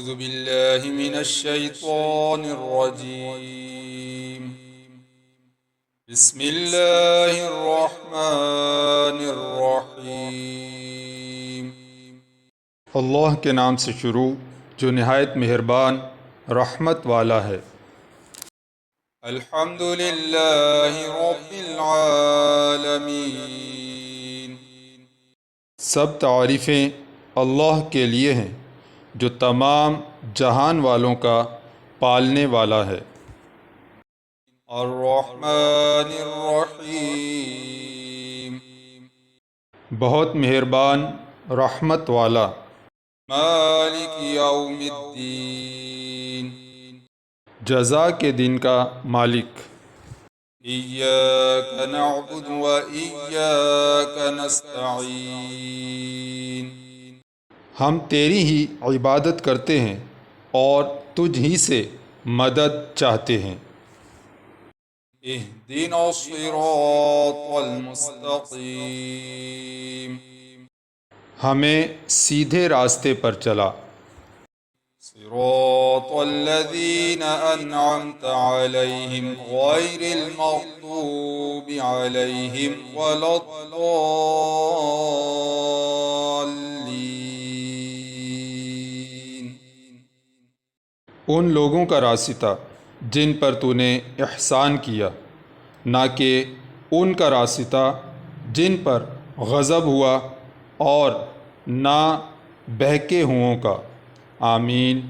أعوذ بالله من الشيطان الرجيم بسم الله الرحمن الرحيم اللہ کے نام سے شروع جو نہایت مہربان رحمت والا ہے۔ الحمد لله رب العالمين سب تعریفیں اللہ کے لیے ہیں جو تمام جہان والوں کا پالنے والا ہے۔ الرحمن الرحيم بہت مہربان رحمت والا۔ مالك يوم الدين جزا کے دن کا مالک۔ إياك نعبد وإياك نستعين ہم تیری ہی عبادت کرتے ہیں اور تجھ ہی سے مدد چاہتے ہیں۔ اهدنا الصراط المستقيم ہمیں سیدھے راستے پر چلا۔ صراط الذين أنعمت عليهم غير المغضوب عليهم ولا الضالين ان لوگوں کا راستہ جن پر تو نے احسان کیا، نہ کہ ان کا راستہ جن پر غضب ہوا اور نہ بہکے ہوں کا۔ آمین۔